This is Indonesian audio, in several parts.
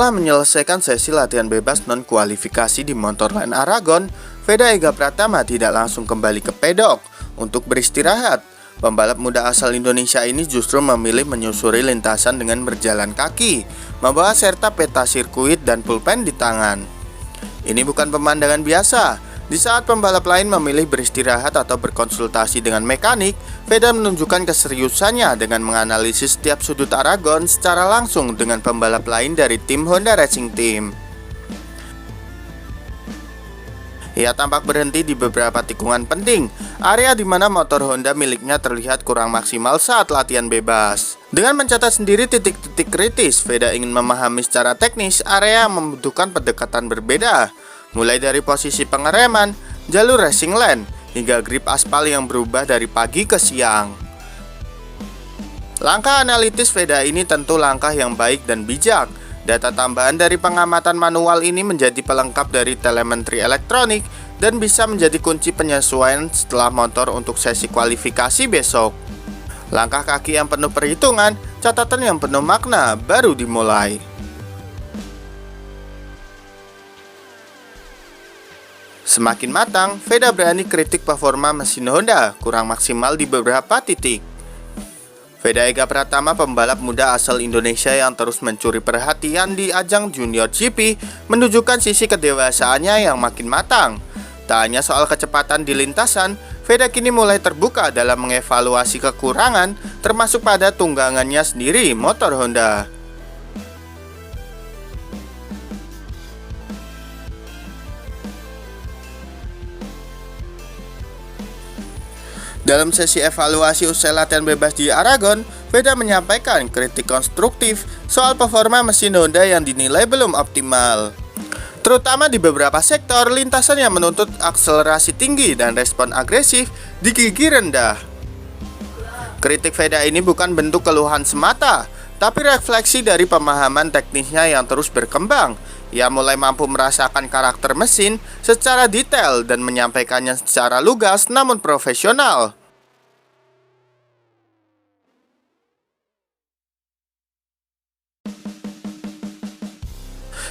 Setelah menyelesaikan sesi latihan bebas non-kualifikasi di Motorland Aragon, Veda Ega Pratama tidak langsung kembali ke pedok untuk beristirahat. Pembalap muda asal Indonesia ini justru memilih menyusuri lintasan dengan berjalan kaki, membawa serta peta sirkuit dan pulpen di tangan. Ini bukan pemandangan biasa. Di saat pembalap lain memilih beristirahat atau berkonsultasi dengan mekanik, Veda menunjukkan keseriusannya dengan menganalisis setiap sudut Aragon secara langsung dengan pembalap lain dari tim Honda Racing Team. Ia tampak berhenti di beberapa tikungan penting, area di mana motor Honda miliknya terlihat kurang maksimal saat latihan bebas. Dengan mencatat sendiri titik-titik kritis, Veda ingin memahami secara teknis area yang membutuhkan pendekatan berbeda, mulai dari posisi pengereman, jalur racing lane, hingga grip aspal yang berubah dari pagi ke siang. Langkah analitis Veda ini tentu langkah yang baik dan bijak. Data tambahan dari pengamatan manual ini menjadi pelengkap dari telemetri elektronik dan bisa menjadi kunci penyesuaian setelah motor untuk sesi kualifikasi besok. Langkah kaki yang penuh perhitungan, catatan yang penuh makna baru dimulai. Semakin matang, Veda berani kritik performa mesin Honda kurang maksimal di beberapa titik. Veda Ega Pratama, pembalap muda asal Indonesia yang terus mencuri perhatian di ajang Junior GP, menunjukkan sisi kedewasaannya yang makin matang. Tak hanya soal kecepatan di lintasan, Veda kini mulai terbuka dalam mengevaluasi kekurangan, termasuk pada tunggangannya sendiri, motor Honda. Dalam sesi evaluasi usai latihan bebas di Aragon, Veda menyampaikan kritik konstruktif soal performa mesin Honda yang dinilai belum optimal, terutama di beberapa sektor lintasan yang menuntut akselerasi tinggi dan respon agresif di gigi rendah. Kritik Veda ini bukan bentuk keluhan semata, tapi refleksi dari pemahaman teknisnya yang terus berkembang. Ia mulai mampu merasakan karakter mesin secara detail dan menyampaikannya secara lugas namun profesional.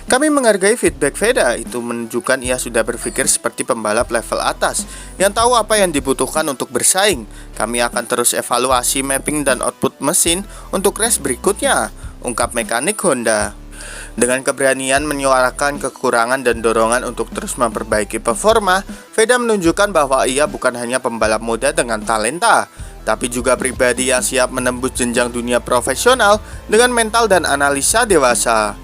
Kami menghargai feedback Veda, itu menunjukkan ia sudah berpikir seperti pembalap level atas yang tahu apa yang dibutuhkan untuk bersaing. Kami akan terus evaluasi mapping dan output mesin untuk race berikutnya, ungkap mekanik Honda. Dengan keberanian menyuarakan kekurangan dan dorongan untuk terus memperbaiki performa, Veda menunjukkan bahwa ia bukan hanya pembalap muda dengan talenta, tapi juga pribadi yang siap menembus jenjang dunia profesional dengan mental dan analisa dewasa.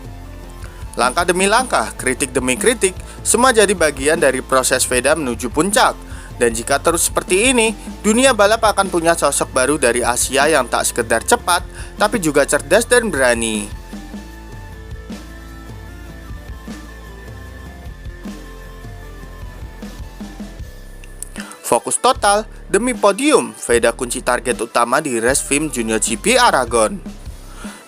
Langkah demi langkah, kritik demi kritik, semua jadi bagian dari proses Veda menuju puncak. Dan jika terus seperti ini, dunia balap akan punya sosok baru dari Asia yang tak sekedar cepat, tapi juga cerdas dan berani. Fokus total demi podium, Veda kunci target utama di race FIM Junior GP Aragon.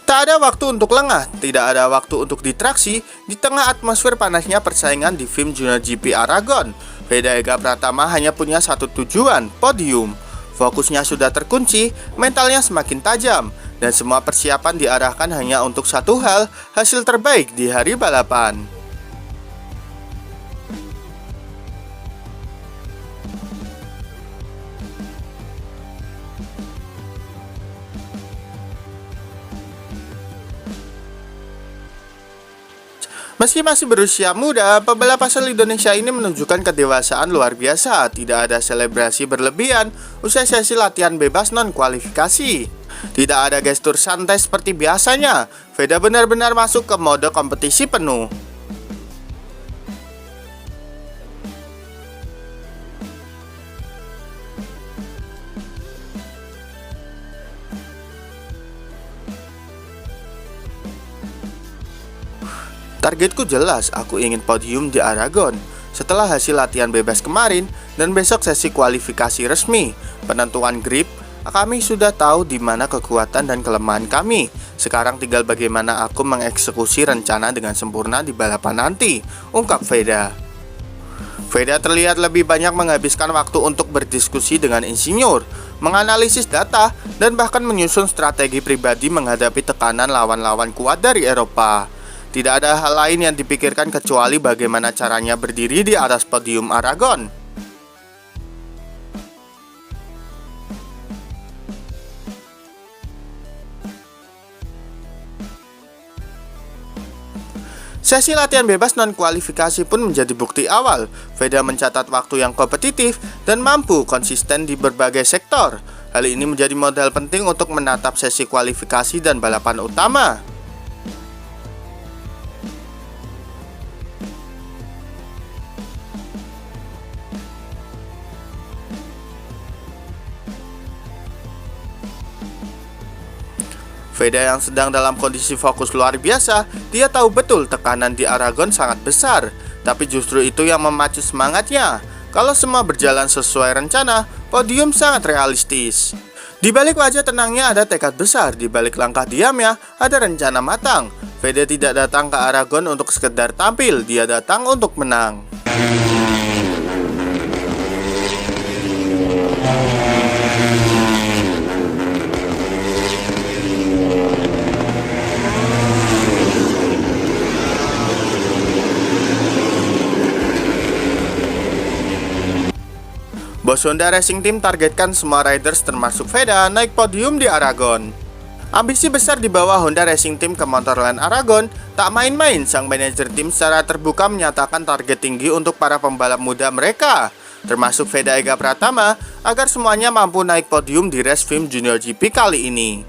Tak ada waktu untuk lengah, tidak ada waktu untuk distraksi di tengah atmosfer panasnya persaingan di FIM Junior GP Aragon. Veda Ega Pratama hanya punya satu tujuan, podium. Fokusnya sudah terkunci, mentalnya semakin tajam, dan semua persiapan diarahkan hanya untuk satu hal, hasil terbaik di hari balapan. Meski masih berusia muda, pembalap asal Indonesia ini menunjukkan kedewasaan luar biasa. Tidak ada selebrasi berlebihan usai sesi latihan bebas non-kualifikasi. Tidak ada gestur santai seperti biasanya. Veda benar-benar masuk ke mode kompetisi penuh. Targetku jelas, aku ingin podium di Aragon. Setelah hasil latihan bebas kemarin dan besok sesi kualifikasi resmi, penentuan grip, kami sudah tahu di mana kekuatan dan kelemahan kami. Sekarang tinggal bagaimana aku mengeksekusi rencana dengan sempurna di balapan nanti, ungkap Veda. Veda terlihat lebih banyak menghabiskan waktu untuk berdiskusi dengan insinyur, menganalisis data, dan bahkan menyusun strategi pribadi menghadapi tekanan lawan-lawan kuat dari Eropa. Tidak ada hal lain yang dipikirkan kecuali bagaimana caranya berdiri di atas podium Aragon. Sesi latihan bebas non-kualifikasi pun menjadi bukti awal. Veda mencatat waktu yang kompetitif dan mampu konsisten di berbagai sektor. Hal ini menjadi modal penting untuk menatap sesi kualifikasi dan balapan utama. Veda yang sedang dalam kondisi fokus luar biasa, dia tahu betul tekanan di Aragon sangat besar, tapi justru itu yang memacu semangatnya. Kalau semua berjalan sesuai rencana, podium sangat realistis. Di balik wajah tenangnya ada tekad besar, di balik langkah diamnya ada rencana matang. Veda tidak datang ke Aragon untuk sekedar tampil, dia datang untuk menang. Bos Honda Racing Team targetkan semua riders termasuk Veda naik podium di Aragon. Ambisi besar di bawah Honda Racing Team ke Motorland Aragon tak main-main. Sang manajer tim secara terbuka menyatakan target tinggi untuk para pembalap muda mereka, termasuk Veda Ega Pratama, agar semuanya mampu naik podium di Race Film Junior GP kali ini.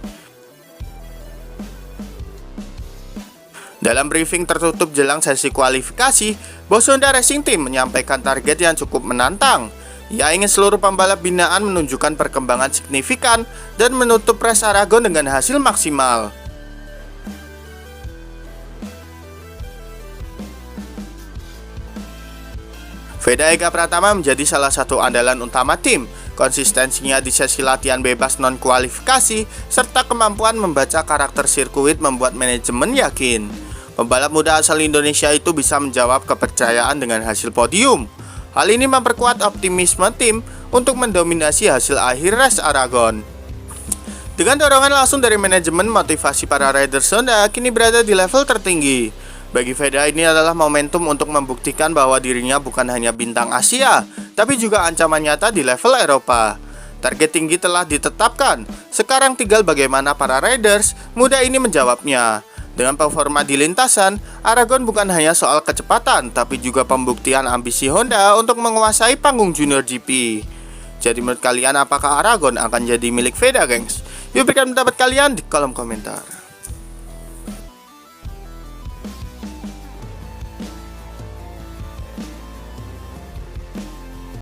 Dalam briefing tertutup jelang sesi kualifikasi, bos Honda Racing Team menyampaikan target yang cukup menantang. Ia ingin seluruh pembalap binaan menunjukkan perkembangan signifikan dan menutup Race Aragon dengan hasil maksimal. Veda Ega Pratama menjadi salah satu andalan utama tim. Konsistensinya di sesi latihan bebas non-kualifikasi serta kemampuan membaca karakter sirkuit membuat manajemen yakin pembalap muda asal Indonesia itu bisa menjawab kepercayaan dengan hasil podium. Hal ini memperkuat optimisme tim untuk mendominasi hasil akhir Race Aragon. Dengan dorongan langsung dari manajemen, motivasi para riders Honda kini berada di level tertinggi. Bagi Veda ini adalah momentum untuk membuktikan bahwa dirinya bukan hanya bintang Asia, tapi juga ancaman nyata di level Eropa. Target tinggi telah ditetapkan, sekarang tinggal bagaimana para riders muda ini menjawabnya. Dengan performa di lintasan, Aragon bukan hanya soal kecepatan, tapi juga pembuktian ambisi Honda untuk menguasai panggung Junior GP. Jadi menurut kalian, apakah Aragon akan jadi milik Veda, gengs? Yuk berikan pendapat kalian di kolom komentar.